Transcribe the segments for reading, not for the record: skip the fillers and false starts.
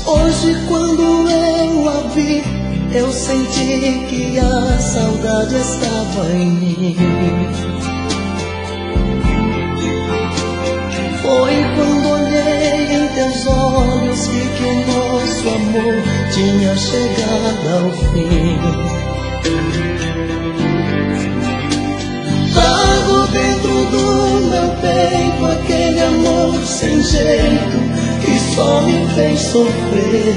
Hoje quando eu a vi, eu senti que a saudade estava em mim. Foi quando olhei em teus olhos, vi que o nosso amor tinha chegado ao fim. Trago dentro do meu peito aquele amor sem jeito que só me fez sofrer.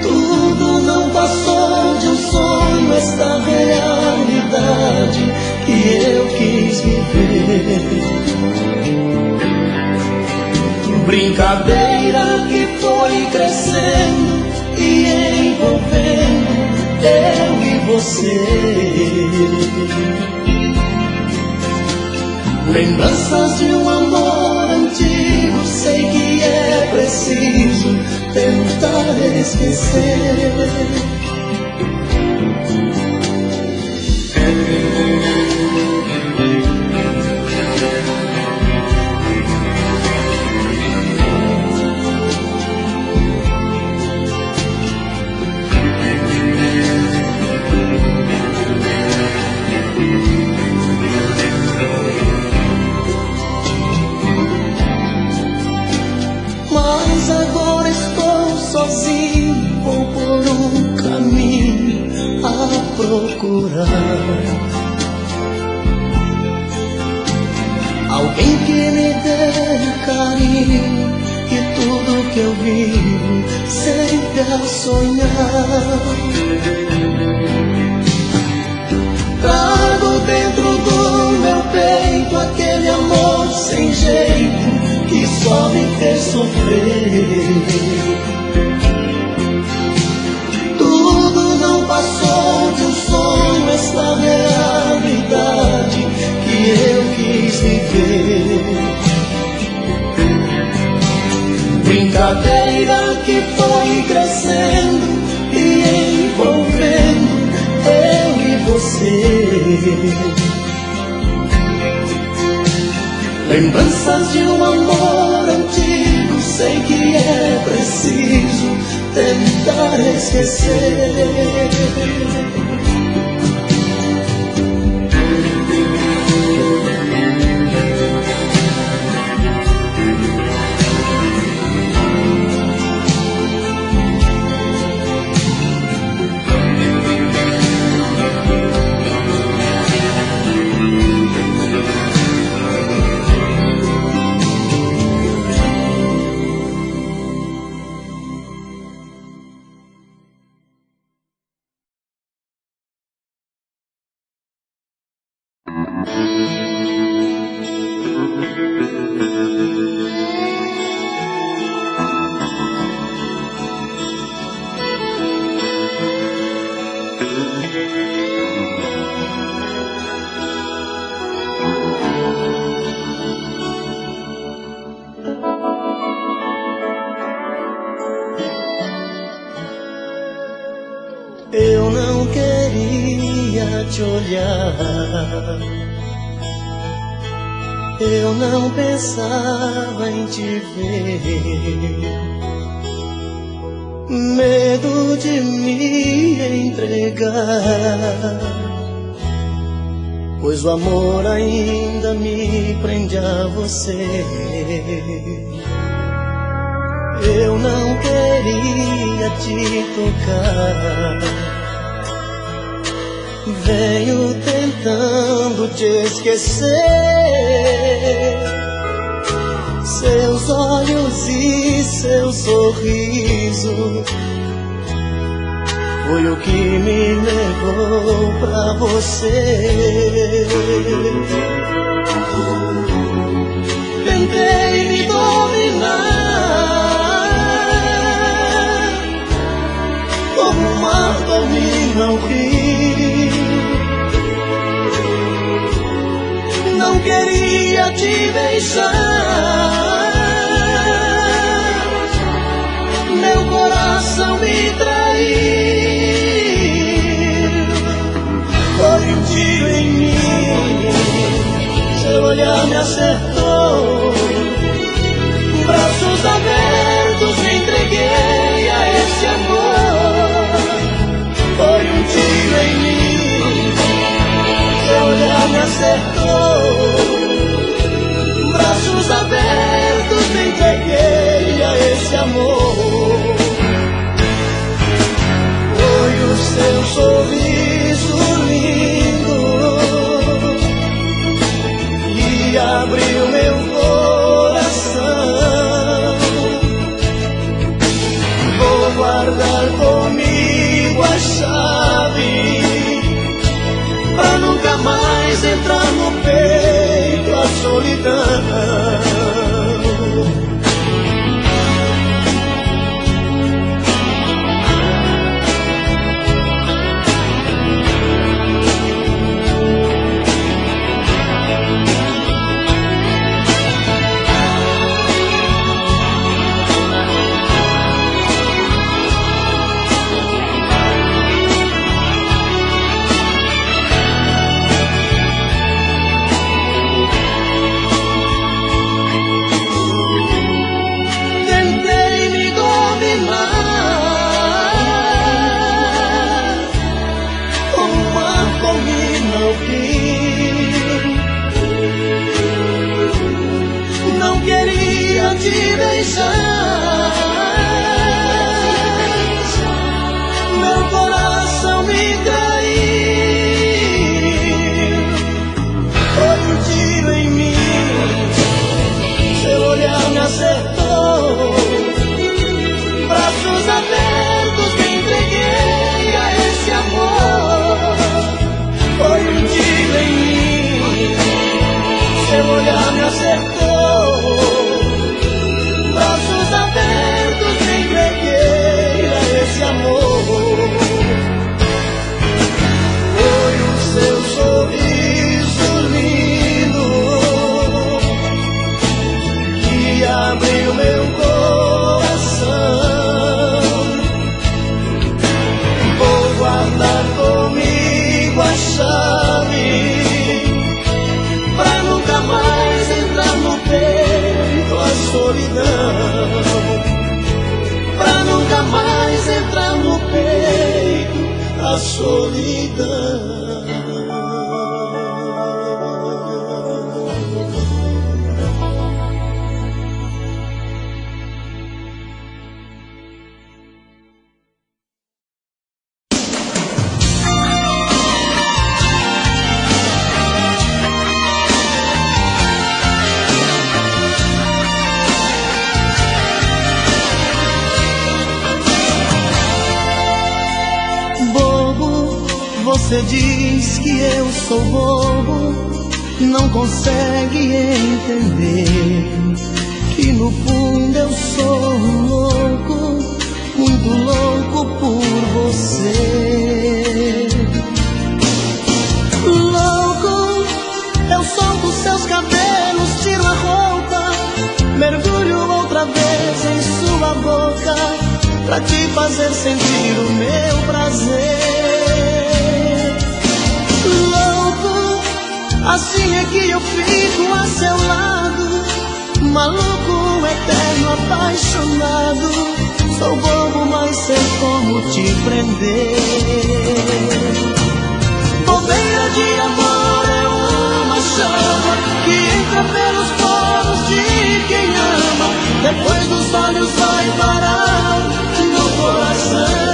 Tudo não passou de um sonho, esta realidade que eu quis viver. Brincadeira que foi crescendo e envolvendo eu e você. Lembranças de um amor antigo, sei que é preciso tentar esquecer. Mas agora estou sozinho, vou por um caminho a procurar alguém que me dê carinho e tudo que eu vivo sempre a sonhar. Trago dentro do meu peito aquele amor sem jeito que só me fez sofrer. Tudo não passou de um sonho, esta realidade que eu quis viver. Brincadeira que foi crescendo e envolvendo eu e você. Lembranças de um amor antigo, sei que é preciso tentar esquecer. Eu não queria te olhar, eu não pensava em te ver. Medo de me entregar, pois o amor ainda me prende a você. Eu não queria te tocar, venho tentando te esquecer. Seus olhos e seu sorriso foi o que me levou pra você. Tentei me dominar como o mar domina o rio, queria te deixar. Meu coração me traiu. Foi um tiro em mim, seu olhar me acertou. Braços abertos me entreguei a esse amor. Foi um tiro em mim, seu olhar me acertou. Braços abertos me entreguei a esse amor. Foi o seu sorriso lindo que abriu meu coração. Vou guardar comigo a chave pra nunca mais entrar no peito a solidão. Não queria te deixar. Meu coração me traiu. Foi um tiro em mim, seu olhar me acertou. Braços abertos me entreguei a esse amor. Foi um tiro em mim, seu olhar me acertou. Braços abertos me entreguei a esse amor. Foi o seu sorriso lindo que abriu meu coração. Vou guardar comigo a chave pra nunca mais entrar no peito a solidão. Pra nunca mais entrar no peito a solidão. Você diz que eu sou bobo, não consegue entender que no fundo eu sou louco, muito louco por você. Louco, eu solto seus cabelos, tiro a roupa, mergulho outra vez em sua boca, pra te fazer sentir o meu prazer. Assim é que eu fico a seu lado, maluco, eterno, apaixonado. Sou bobo, mas sei como te prender. Bobeira de amor é uma chama que entra pelos poros de quem ama, depois dos olhos vai parar no coração.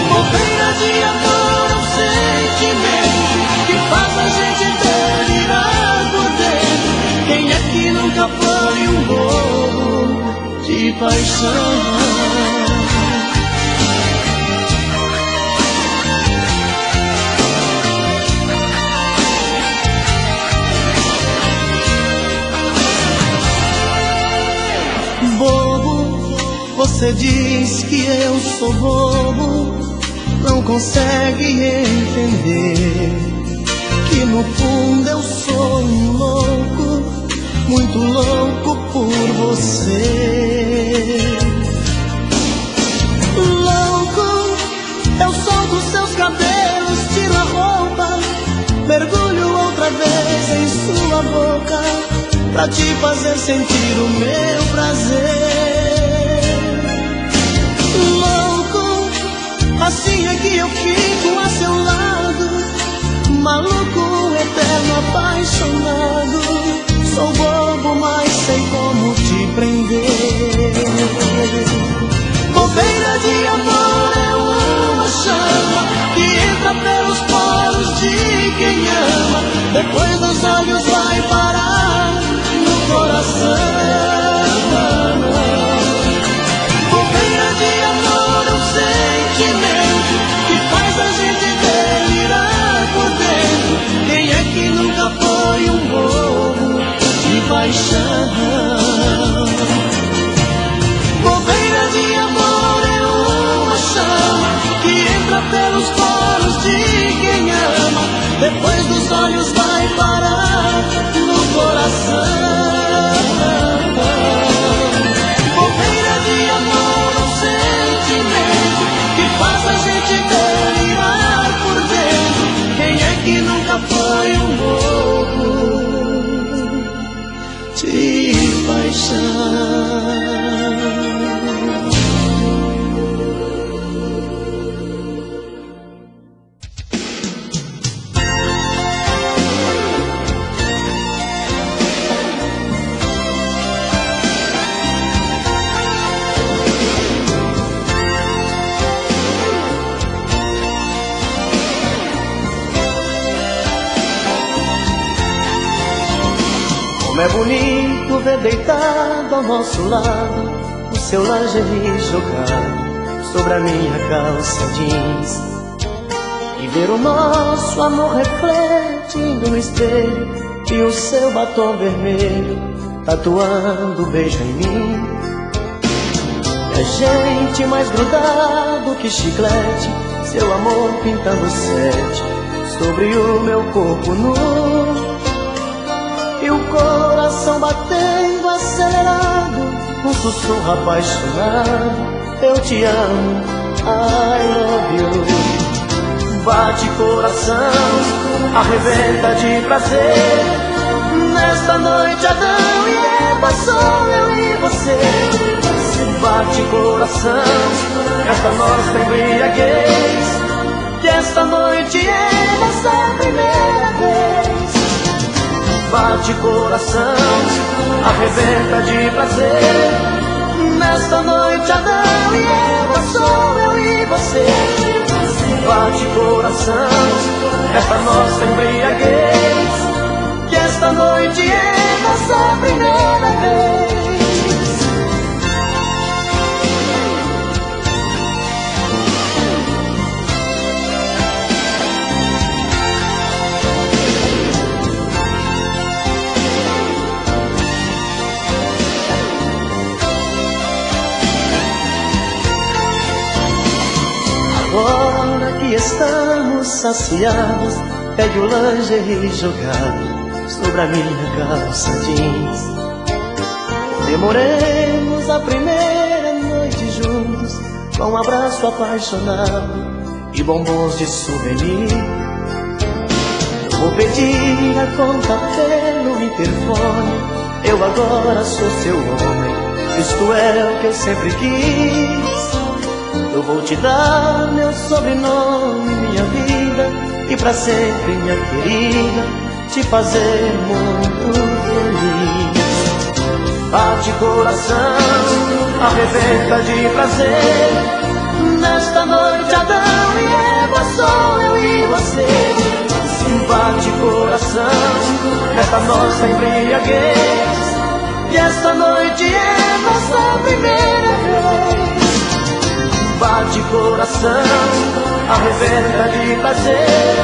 Bobeira de amor é um sentimento que faz a gente delirar por dentro. Quem é que nunca foi um bobo de paixão? Bobo, você diz que eu sou bobo, não consegue entender que que no fundo eu sou um louco, muito louco por você. Louco, eu solto seus cabelos, tiro a roupa, mergulho outra vez em sua boca, pra te fazer sentir o meu prazer. Louco, assim é que eu fico a seu lado, maluco, eterno, apaixonado. Sou bobo, mas sei como te prender. Bobeira de amor é uma chama que entra pelos poros de quem ama, depois dos olhos vai parar no coração. Bobeira de amor é um sentimento que faz a gente delirar por dentro. Quem é que nunca foi um bobo de paixão? Bobeira de amor é uma chama que entra pelos poros de quem ama, depois dos olhos vai parar no coração. Bobeira de amor é um sentimento que faz a gente delirar por dentro. Quem é que nunca foi um bobo de paixão? Como é bonito ver deitado ao nosso lado o seu lingerie jogado sobre a minha calça jeans, e ver o nosso amor refletindo no espelho e o seu batom vermelho tatuando um beijo em mim. É gente mais grudado que chiclete, seu amor pintando sete sobre o meu corpo nu, e o coração batendo acelerado, um sussurro apaixonado: eu te amo, I love you. Bate coração, arrebenta de prazer, nesta noite Adão e Eva, sou eu e você. Bate coração, esta nossa embriaguez, que esta noite é nossa primeira vez. Bate coração, arrebenta de prazer, nesta noite Adão e Eva, sou eu e você. Bate coração, esta nossa embriaguez, que esta noite é nossa primeira vez. Agora que estamos saciados, pegue o lingerie jogado sobre a minha calça jeans. Comemoremos a primeira noite juntos, com um abraço apaixonado e bombons de souvenir. Eu vou pedir a conta pelo interfone, eu agora sou seu homem, isto é o que eu sempre quis. Eu vou te dar meu sobrenome, minha vida, e pra sempre, minha querida, te fazer muito feliz. Bate coração, arrebenta de prazer, nesta noite Adão e Eva, sou eu e você. Bate coração, nesta nossa embriaguez, que esta noite é nossa primeira vez. Bate coração, arrebenta de prazer,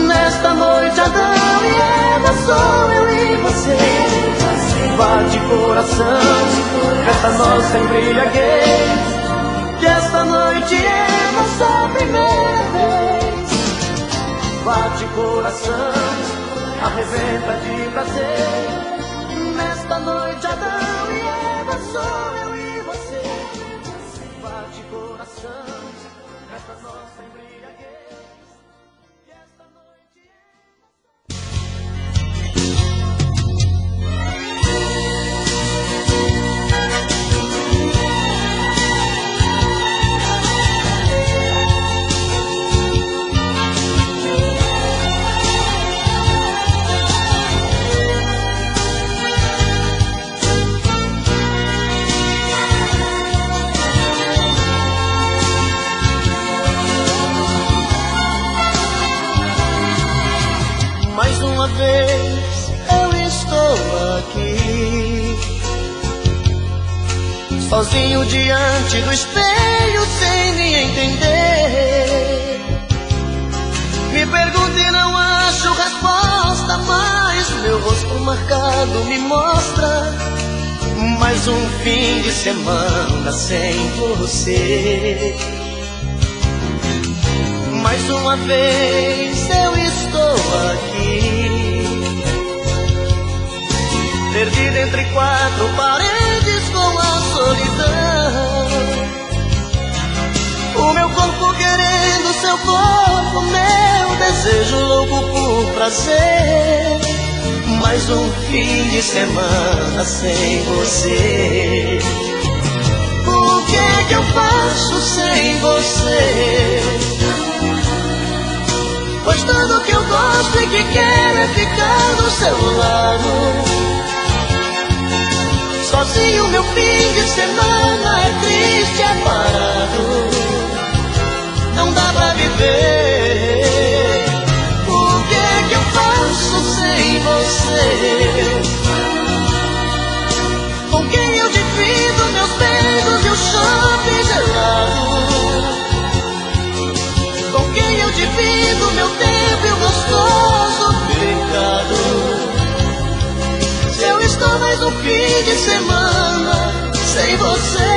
nesta noite Adão e Eva, sou eu e você. Bate coração, esta nossa embriaguez, que esta noite é nossa primeira vez. bate coração, arrebenta de prazer. Nesta noite Adão e Eva, sou eu e você. Bate coração, nesta nossa embriaguez, e esta noite mais uma vez eu estou aqui, sozinho diante do espelho, sem me entender. Me pergunto e não acho resposta, mas meu rosto marcado me mostra mais um fim de semana sem você. Mais uma vez eu estou aqui, perdido entre quatro paredes com a solidão. O meu corpo querendo seu corpo, meu desejo louco por prazer. Mais um fim de semana sem você. O que é que eu faço sem você? Pois tudo que eu gosto e que quero é ficar do seu lado. Sozinho meu fim de semana é triste, é parado. Não dá pra viver. O que é que eu faço sem você? Com quem eu divido meus beijos e o shopping gelado? Com quem eu divido meu tempo e o gostoso pecado? Se eu estou mais um fim de semana sem você.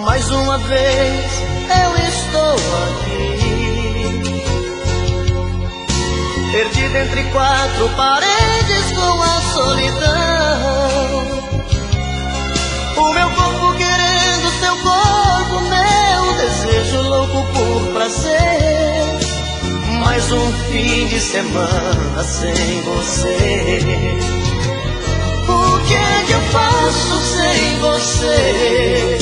Mais uma vez eu estou aqui, perdido entre quatro paredes com a solidão. O meu corpo querendo seu corpo, meu desejo louco por prazer. Mais um fim de semana sem você. O que é que eu faço sem você?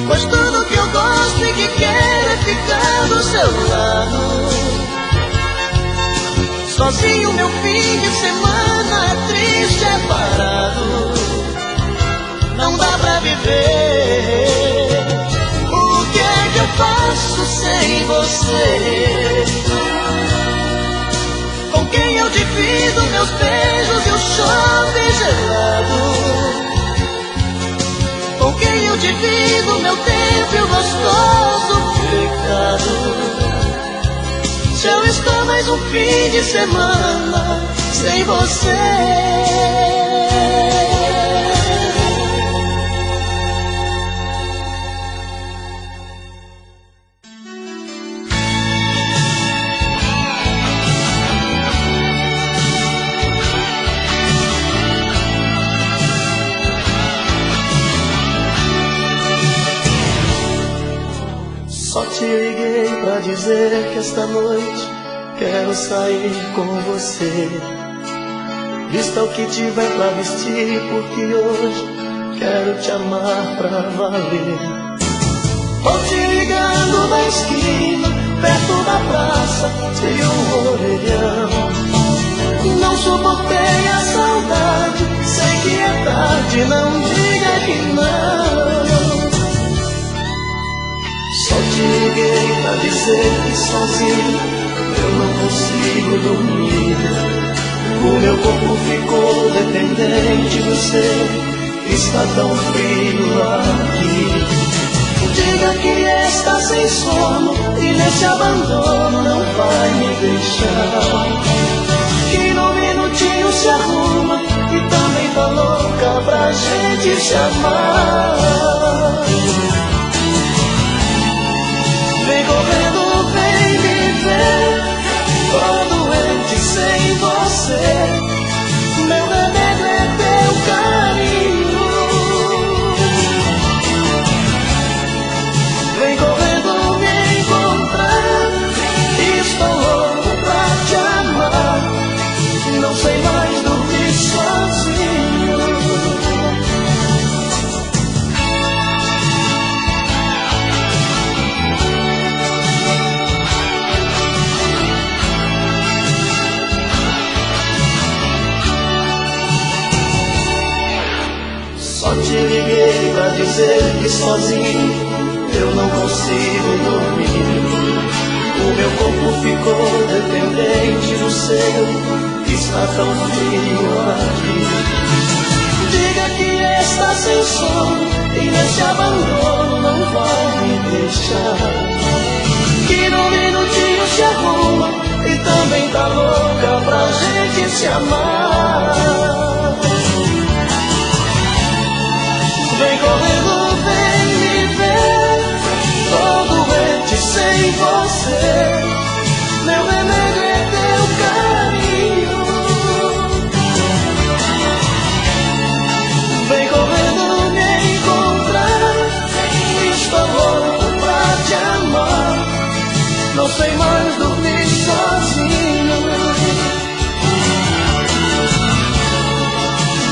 Pois tudo que eu gosto e que quero é ficar do seu lado. Sozinho meu fim de semana é triste, é parado. Não dá pra viver. O que é que eu faço sem você? Com quem eu divido meus beijos e o shopping gelado? Com quem eu divido meu tempo e o gostoso pecado? Se eu estou mais um fim de semana sem você. Só te liguei pra dizer que esta noite quero sair com você. Vista o que tiver pra vestir, porque hoje quero te amar pra valer. Tô te ligando da esquina, perto da praça, de um orelhão. Não suportei a saudade, sei que é tarde, não diga que não. Só te liguei pra dizer que sozinho eu não consigo dormir. O meu corpo ficou dependente do seu, está tão frio aqui. Diga que está sem sono e nesse abandono não vai me deixar. Que num minutinho se arruma e também tá louca pra gente se amar. Vem correndo, vem me ver, tô doente sem você. Meu remédio é teu carinho. Vem correndo me encontrar, estou louco pra te amar. Não sei mais dormir sozinho. Só te liguei pra dizer que sozinho eu não consigo dormir. O meu corpo ficou dependente do seu, está tão frio aqui. Diga que está sem sono e nesse abandono não vai me deixar. Que num minutinho se arruma e também tá louca pra gente se amar. Vem correndo, vem me ver, tô doente sem você. Meu remédio é teu carinho. Vem correndo me encontrar, estou louco pra te amar. Não sei mais dormir sozinho.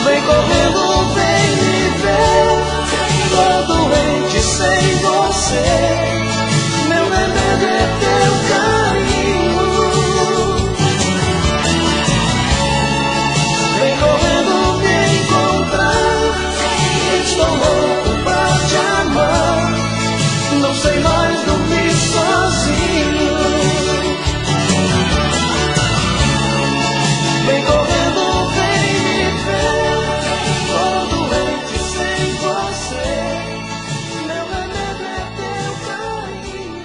Vem correndo, vem me ver, tô doente sem você. Meu remédio é teu carinho. Vem correndo me encontrar, estou louco pra te amar. Não sei mais dormir sozinho. Vem correndo, vem me ver, tô doente sem você. Meu remédio é teu carinho.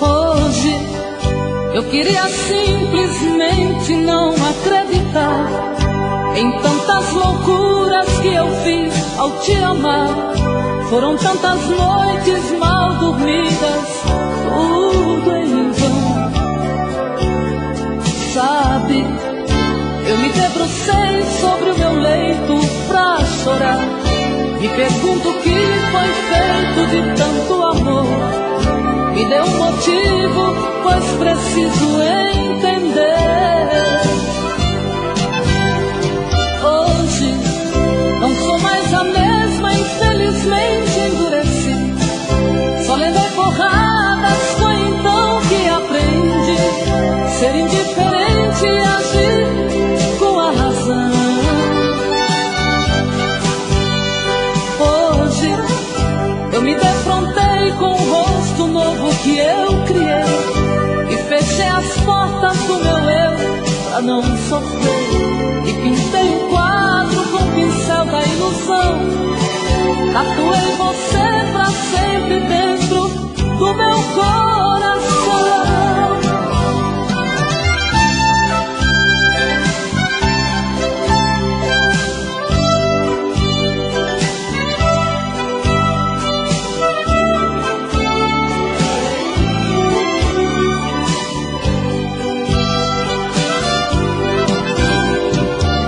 Hoje eu queria simplesmente não acreditar em tantas loucuras que eu fiz ao te amar. Foram tantas noites mal dormidas, tudo em vão. Sabe, eu me debrucei sobre o meu leito pra chorar. Me pergunto o que foi feito de tanto amor. Me dê um motivo, pois preciso entender. Hoje não sou mais a mesma, infelizmente endureci. Só levei porradas, foi então que aprendi ser indiferente e agir com a razão. Hoje eu me defrontei com o rosto novo que eu criei e fechei as portas do meu eu pra não sofrer. E pintei um quadro com o pincel da ilusão. Tatuei você pra sempre dentro do meu coração.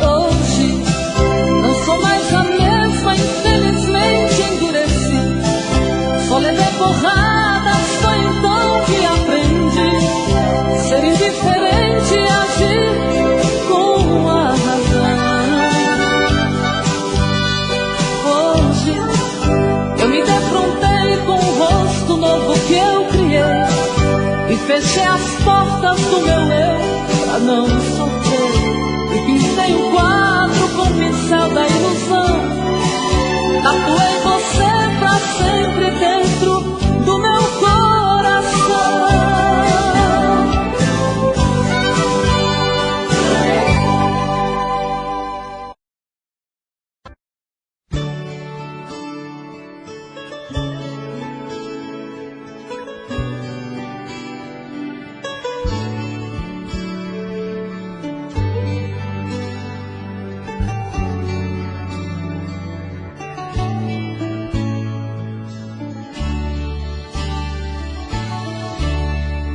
Hoje não sou mais a mesma, infelizmente do meu eu pra não sofrer. E pintei um quadro com o pincel da ilusão. Tatuei você pra sempre dentro do meu coração.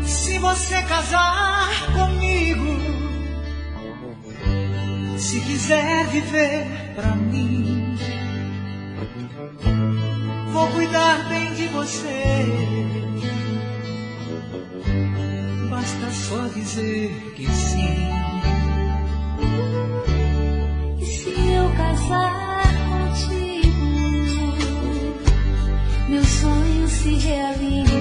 Se você casar comigo, se quiser viver pra mim, vou cuidar bem de você. Basta só dizer que sim. E se eu casar contigo, meu sonho se realiza.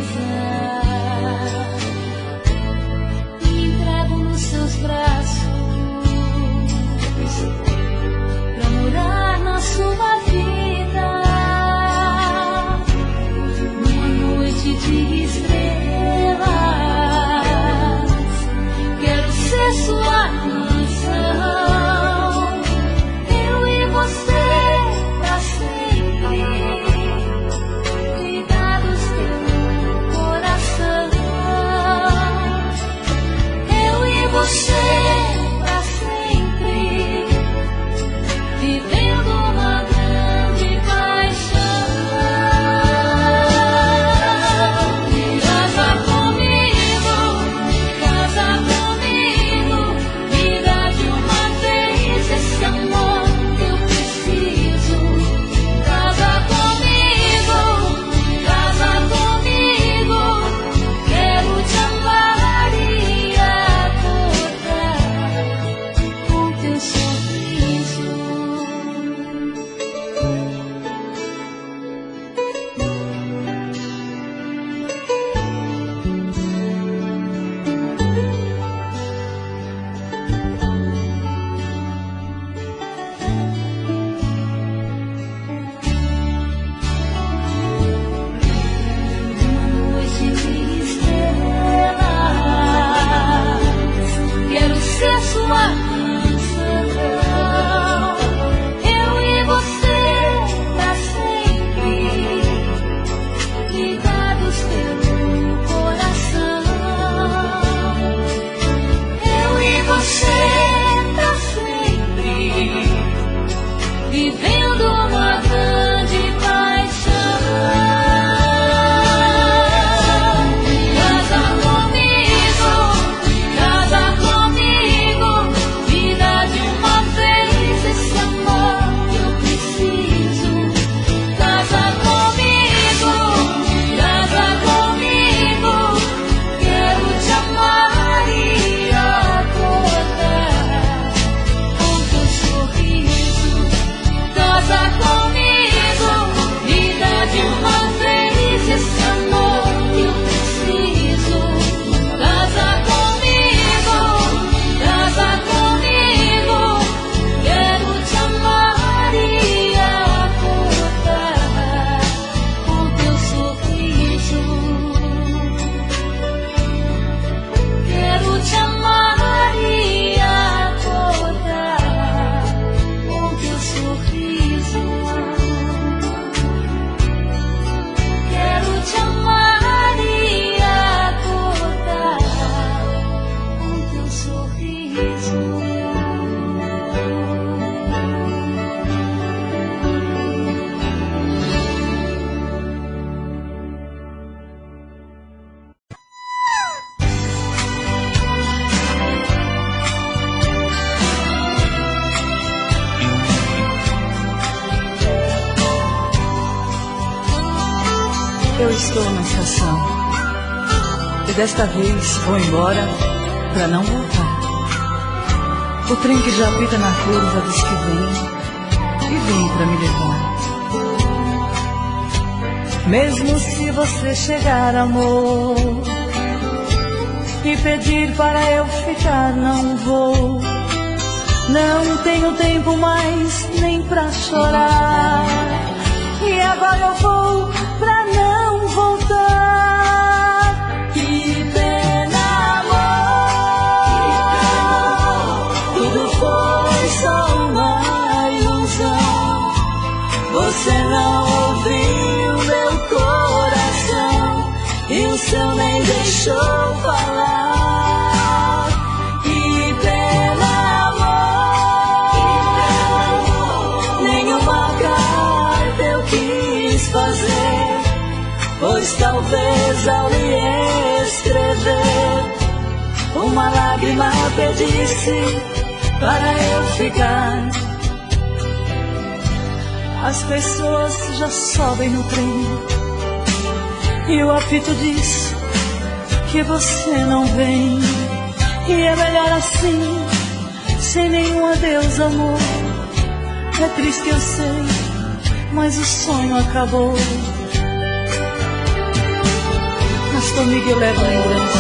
Seus braços pra morar na sua vida, numa noite de estrelas. Quero ser sua canção, eu e você pra sempre, ligados pelo coração. Você pra sempre, vivendo uma grande paixão. Casa comigo, me dá de uma vez esse amor que eu preciso. Casa comigo, quero te amar e teu sorriso. Uma noite de estrelas, quero ser sua vivendo uma grande paixão. Casa comigo, me dá de uma vez esse amor que eu preciso. Casa comigo, quero te amar e acordar com teu sorriso. Casa comigo, me dá de uma vez esse amor que eu preciso. Casa comigo, quero te amar e acordar com teu sorriso. Quero te amar e acordar com teu sorriso. Quero te amar e acordar com teu sorriso. Eu estou na estação e desta vez vou embora pra não voltar. O trem que já apita na curva diz que vem e vem pra me levar. Mesmo se você chegar, amor, e pedir para eu ficar, não vou. Não tenho tempo mais nem pra chorar. E agora eu vou pra não voltar. Que pena, amor, tudo foi só uma ilusão. Você não ouviu meu coração e o seu nem deixou falar. Que pena, amor, nenhuma carta eu quis fazer, pois talvez ao lhe escrever uma lágrima pedisse para eu ficar. As pessoas já sobem no trem e o apito diz que você não vem. E é melhor assim, sem nenhum adeus, amor. É triste, eu sei, mas o sonho acabou. Mas comigo eu levo lembrança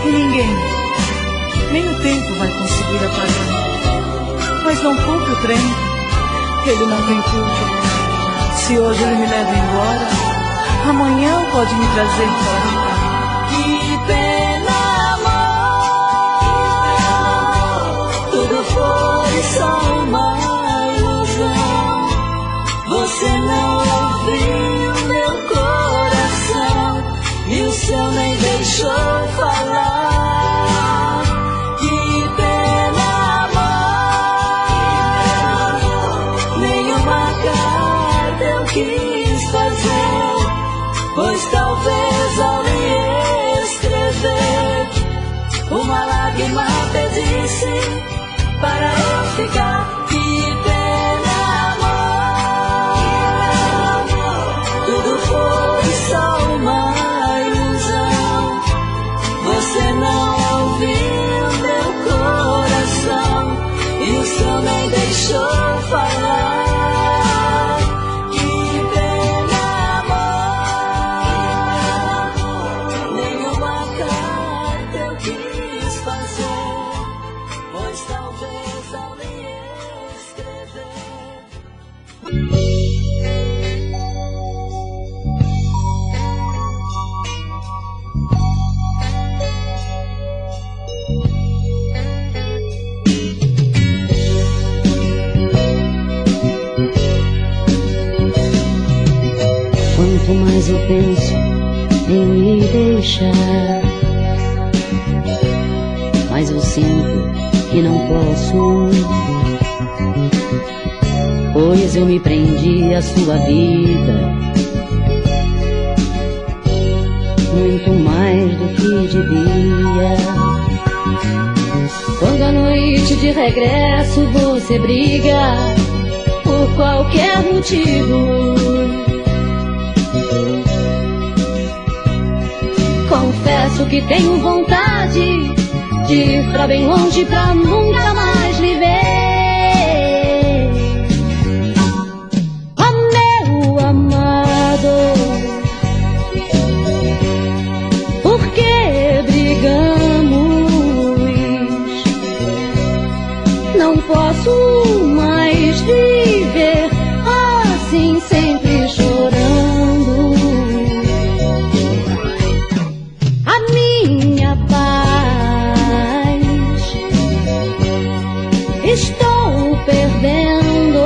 e ninguém, nem o tempo vai conseguir apagar. Mas não culpe o trem, ele não tem culpa. Se hoje ele me leva embora, amanhã pode me trazer embora. Que pena, amor, tudo foi só uma ilusão. Você não ouviu meu coração e o seu nem deixou falar. Que pena, amor, nenhuma carta eu quis fazer, pois talvez ao lhe escrever uma lágrima pedisse para eu ficar. Que pena, amor, tudo foi só uma ilusão. Você não ouviu meu coração e o seu nem deixou falar. Quanto mais eu penso em me deixar, mas eu sinto que não posso, pois eu me prendi à sua vida muito mais do que devia. Quando à noite de regresso você briga por qualquer motivo, confesso que tenho vontade de ir pra bem longe pra nunca mais lhe ver. Oh, meu amado, por que brigamos? Não posso mais viver assim, sempre chorando. A minha paz estou perdendo.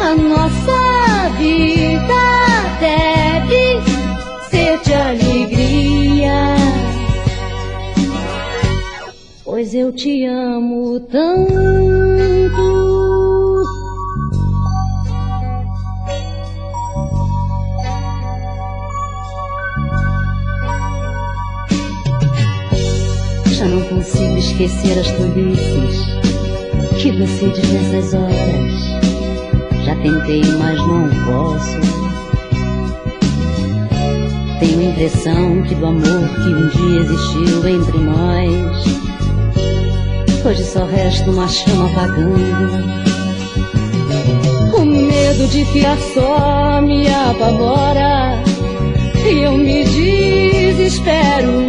A nossa vida deve ser de alegria, pois eu te amo tanto. Já não consigo esquecer as tolices que você diz nessas horas. Já tentei, mas não posso. Tenho a impressão que do amor que um dia existiu entre nós, hoje só resta uma chama apagando. O medo de ficar só me apavora. e eu me desespero.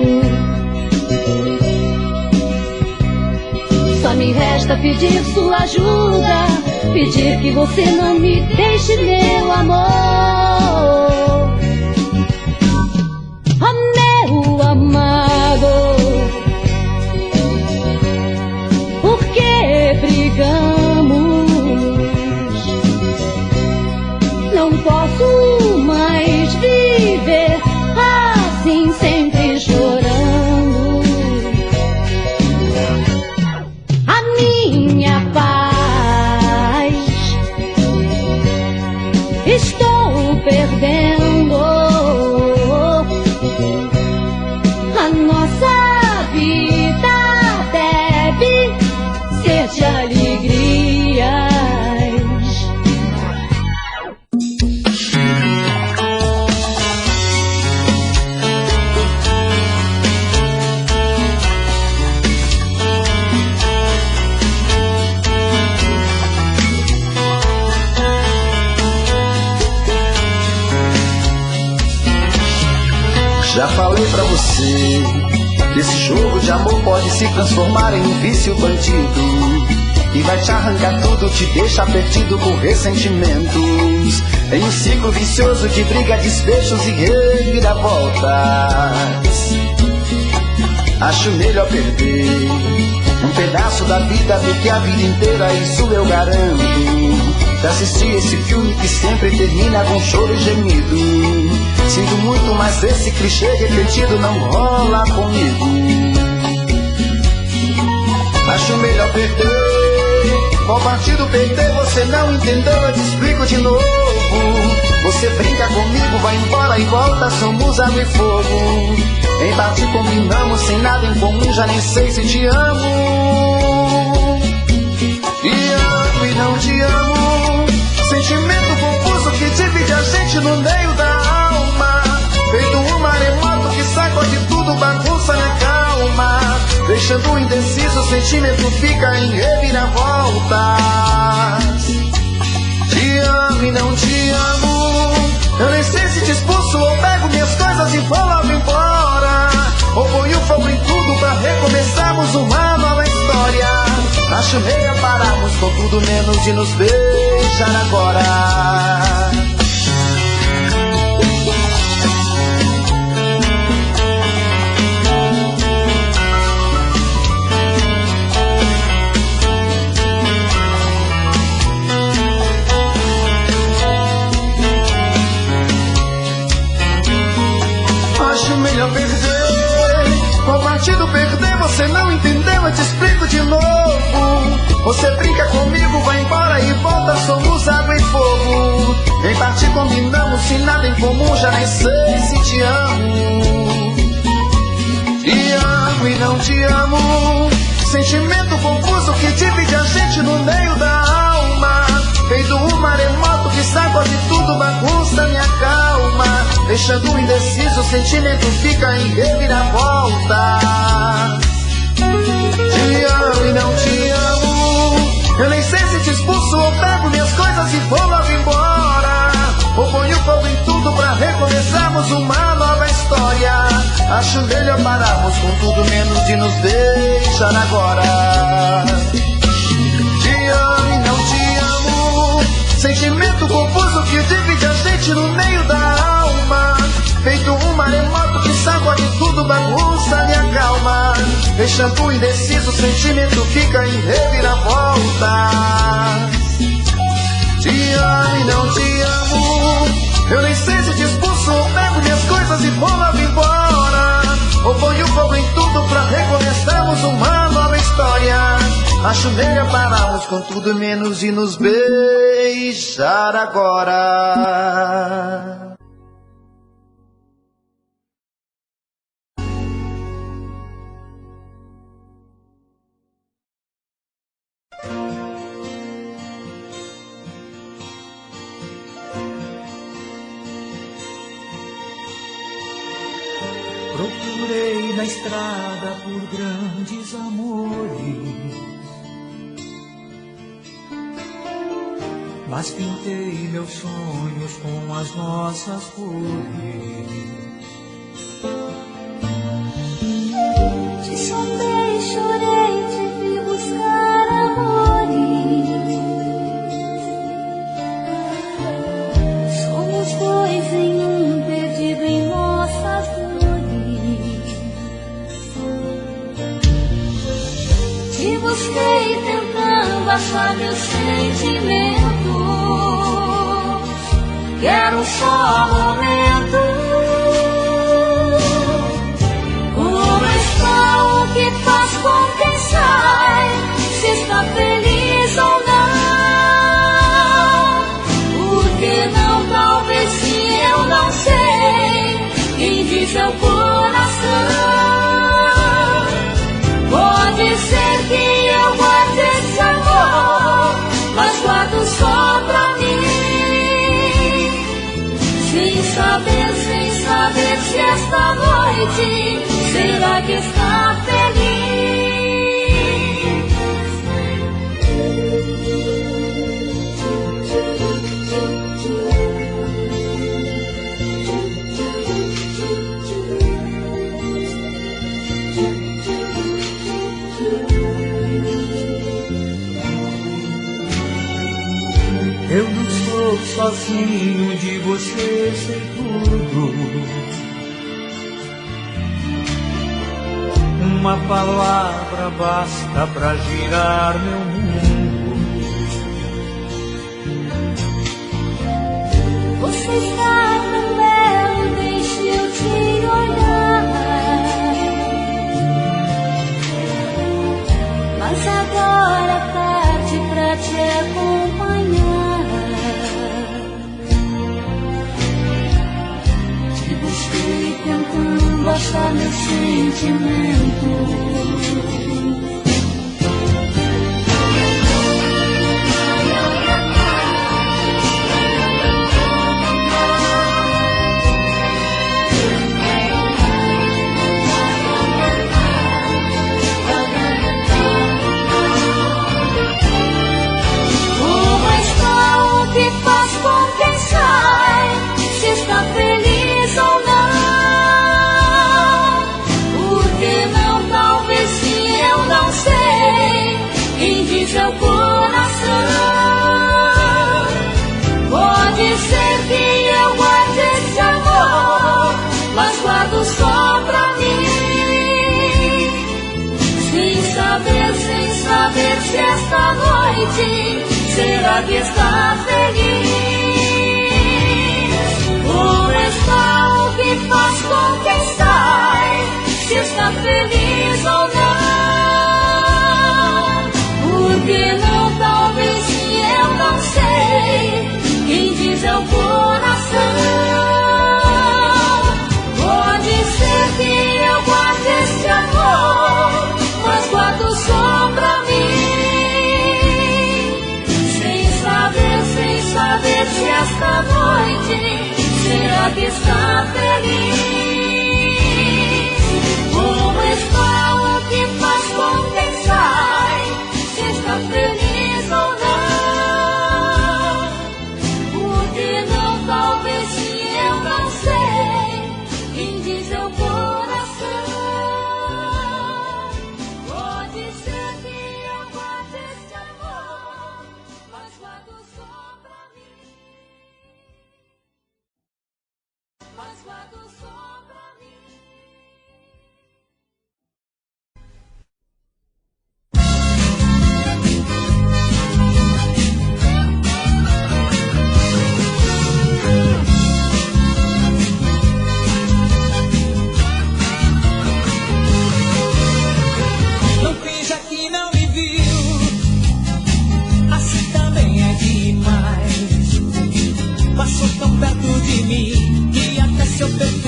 Só me resta pedir sua ajuda, pedir que você não me deixe, meu amor. Oh, meu amado, por que brigamos? Não posso mais viver assim, sempre chorando. A minha paz estou perdendo. A nossa vida deve ser de alegrias. Já falei pra você que esse jogo de amor pode se transformar em um vício bandido, e vai te arrancar tudo, te deixar perdido com ressentimentos, em um ciclo vicioso de briga, desfechos e reviravoltas. Acho melhor perder um pedaço da vida do que a vida inteira, isso eu garanto. Já assisti esse filme que sempre termina com choro e gemido. Sinto muito, mas esse clichê repetido não rola comigo. Acho melhor perder. Qual partido perder? Você não entendeu, eu te explico de novo. Você brinca comigo, vai embora e volta, somos água e fogo. Em parte combinamos, sem nada em comum, já nem sei se te amo. Te amo e não te amo. Sentimento confuso que divide a gente no meio da alma. Feito um maremoto que sacode tudo, bagunça minha calma. Deixando indeciso, o sentimento fica em reviravoltas. Te amo e não te amo. Eu nem sei se te expulso ou pego minhas coisas e vou logo embora, ou ponho fogo em tudo pra recomeçarmos uma nova história. Acho melhor pararmos com tudo menos de nos beijar agora. Acho melhor perder. Qual partido perder? Você não entendeu, eu te explico de novo. Você brinca comigo, vai embora e volta, somos água e fogo. Em parte combinamos, sem nada em comum, já nem sei se te amo. Te amo e não te amo. Sentimento confuso que divide a gente no meio da alma. Feito um maremoto que sacode tudo, bagunça minha calma. Deixando indeciso, o sentimento fica em reviravolta. Te amo e não te amo. Eu nem sei se te expulso ou pego minhas coisas e vou logo embora, ou ponho fogo em tudo pra recomeçarmos uma nova história. Acho melhor pararmos com tudo menos de nos deixar agora. Te amo e não te amo. Sentimento confuso que divide a gente no meio da alma. Feito um maremoto que sacode tudo, bagunça minha calma. Deixando indeciso, o sentimento fica em reviravolta. Te amo e não te amo. Eu nem sei se te expulso ou pego minhas coisas e vou logo embora, ou ponho fogo em tudo pra recomeçarmos uma nova história. Acho melhor pararmos com tudo menos de nos beijar agora. Procurei na estrada por grandes amores, mas pintei meus sonhos com as nossas cores. gosta meus sentimentos. Quero só momento. Como está o que faz com quem sai, se está feliz ou não? Porque não, talvez sim, eu não sei. Quem diz é o coração. Pode ser que eu guarde esse amor, mas guardo só pra mim. Sem saber se esta noite será que está feliz. Eu não sou sozinho, de você sei tudo. Uma palavra basta pra girar meu mundo. Você está tão belo, deixa eu te olhar. Mas agora é tarde pra te acompanhar. Te busquei tentando achar meu sentimento. Feliz ou não? Porque não, talvez sim, eu não sei. Quem diz é o coração. Pode ser que eu guarde esse amor, mas guardo só pra mim. Sem saber se esta noite será que está feliz. Como está o que faz com quem sai, se está feliz ou não? Porque não, talvez sim, eu não sei. Quem diz é o coração. Pode ser que eu guarde esse amor, mas guardo só pra mim. Sem saber se esta noite será que está feliz? Como está o que faz com quem sai, se está feliz ou não? Porque não, talvez sim, eu não sei. Quem diz é o coração. Pode ser que eu guarde esse amor, mas guardo só pra mim. Mas guardo só pra mim. Não finja que não me viu, assim também é demais. Passou tão perto de mim que até se eu perdi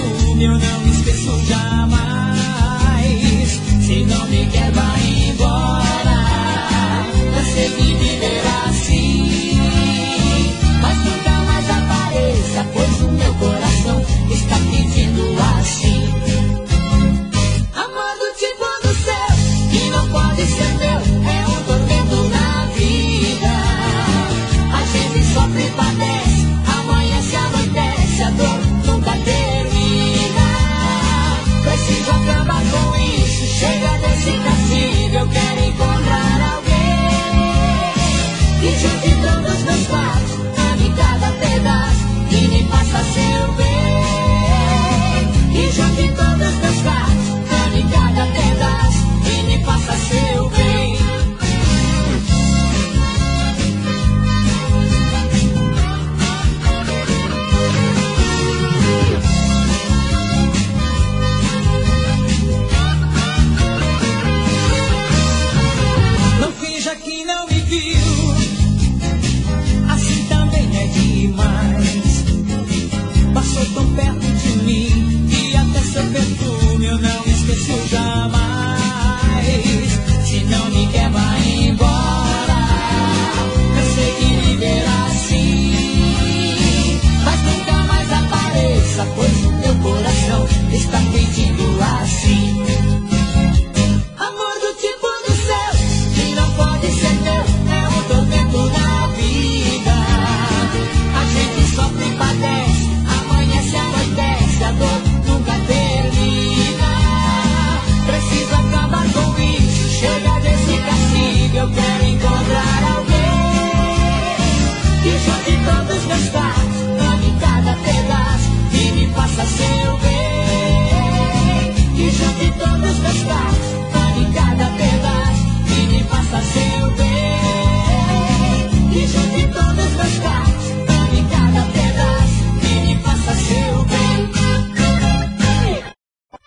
partiu, assim também é demais. Passou tão perto de mim e até seu perfume eu não esqueço jamais. Se não me quer, vai embora. Cansei de viver assim, mas nunca mais apareça, pois o meu coração está pedindo assim. Amor do tipo do céu, que não pode ser teu, é um tormento na vida. A gente sofre e padece, amanhece, anoitece, a dor nunca termina. Preciso acabar com isso, chega desse castigo, eu quero encontrar alguém que junte todos os meus passos, ame cada pedaço e me faça seu bem. Que junte todos os meus passos,